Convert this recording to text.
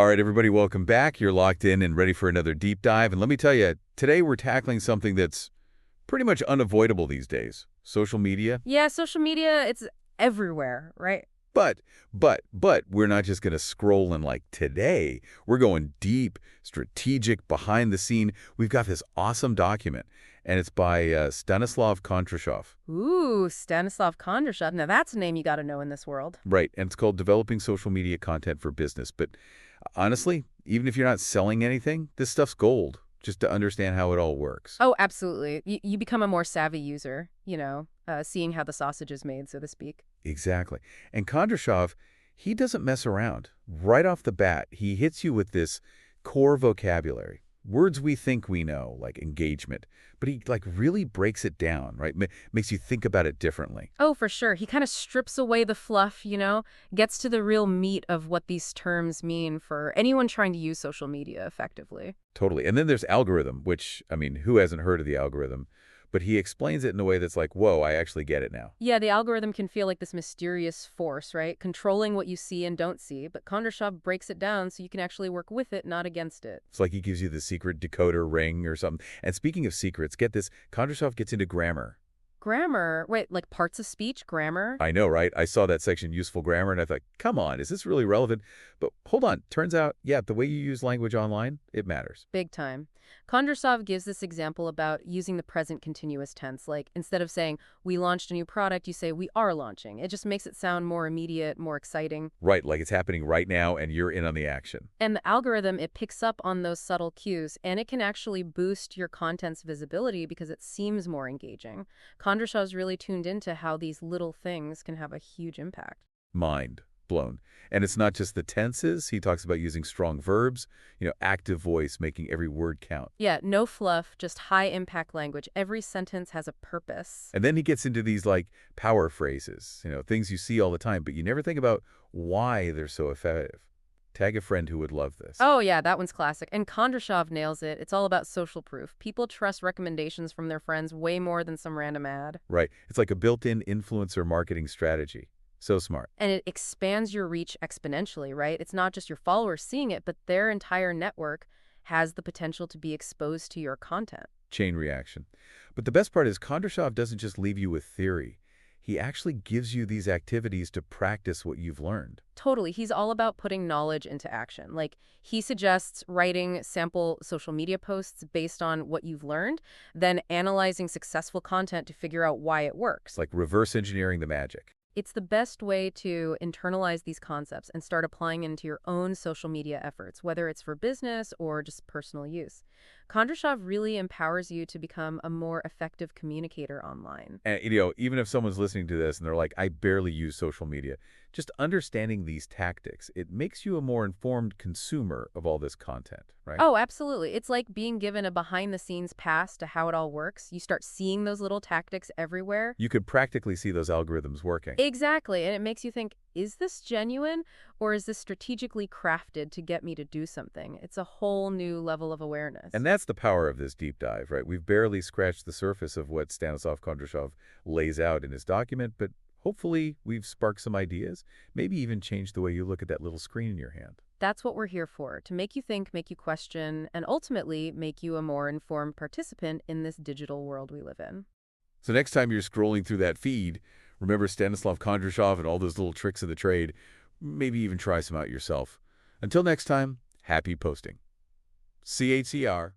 All right, everybody, welcome back. You're locked in and ready for another deep dive. And let me tell you, today we're tackling something that's pretty much unavoidable these days. Social media. Yeah, social media, it's everywhere, right? But we're not just going to scroll in like today. We're going deep, strategic, behind the scene. We've got this awesome document, and it's by Stanислав Kondrashov. Ooh, Stanислав Kondrashov. Now that's a name you got to know in this world. Right, and it's called Developing Social Media Content for Business. But honestly, even if you're not selling anything, this stuff's gold, just to understand how it all works. Oh, absolutely. You become a more savvy user, seeing how the sausage is made, so to speak. Exactly. And Kondrashov, he doesn't mess around. Right off the bat, he hits you with this core vocabulary. Words we think we know, like engagement. But he really breaks it down, right? Makes you think about it differently. Oh, for sure. He kind of strips away the fluff, gets to the real meat of what these terms mean for anyone trying to use social media effectively. Totally. And then there's algorithm, which, who hasn't heard of the algorithm? But he explains it in a way that's like, whoa, I actually get it now. Yeah, the algorithm can feel like this mysterious force, right? Controlling what you see and don't see. But Kondrashov breaks it down so you can actually work with it, not against it. It's like he gives you the secret decoder ring or something. And speaking of secrets, get this, Kondrashov gets into grammar. Grammar? Wait, like parts of speech? Grammar? I know, right? I saw that section, useful grammar, and I thought, come on, is this really relevant? But hold on. Turns out, yeah, the way you use language online, it matters. Big time. Kondrashov gives this example about using the present continuous tense. Like, instead of saying, we launched a new product, you say, we are launching. It just makes it sound more immediate, more exciting. Right, like it's happening right now, and you're in on the action. And the algorithm, it picks up on those subtle cues, and it can actually boost your content's visibility because it seems more engaging. Kondrashov's really tuned into how these little things can have a huge impact. Mind blown. And it's not just the tenses. He talks about using strong verbs, active voice, making every word count. Yeah, no fluff, just high-impact language. Every sentence has a purpose. And then he gets into these, power phrases, things you see all the time, but you never think about why they're so effective. Tag a friend who would love this. Oh, yeah, that one's classic. And Kondrashov nails it. It's all about social proof. People trust recommendations from their friends way more than some random ad. Right. It's like a built-in influencer marketing strategy. So smart. And it expands your reach exponentially, right? It's not just your followers seeing it, but their entire network has the potential to be exposed to your content. Chain reaction. But the best part is Kondrashov doesn't just leave you with theory. He actually gives you these activities to practice what you've learned. Totally. He's all about putting knowledge into action. Like, he suggests writing sample social media posts based on what you've learned, then analyzing successful content to figure out why it works. It's like reverse engineering the magic. It's the best way to internalize these concepts and start applying into your own social media efforts, whether it's for business or just personal use. Kondrashov really empowers you to become a more effective communicator online. And, even if someone's listening to this and they're like, I barely use social media, just understanding these tactics, it makes you a more informed consumer of all this content, right? Oh, absolutely. It's like being given a behind-the-scenes pass to how it all works. You start seeing those little tactics everywhere. You could practically see those algorithms working. Exactly. And it makes you think, is this genuine or is this strategically crafted to get me to do something? It's a whole new level of awareness. And that's the power of this deep dive, right? We've barely scratched the surface of what Stanislav Kondrashov lays out in his document, but hopefully we've sparked some ideas, maybe even changed the way you look at that little screen in your hand. That's what we're here for, to make you think, make you question, and ultimately make you a more informed participant in this digital world we live in. So next time you're scrolling through that feed, remember Stanislav Kondrashov and all those little tricks of the trade. Maybe even try some out yourself. Until next time, happy posting. CHCR.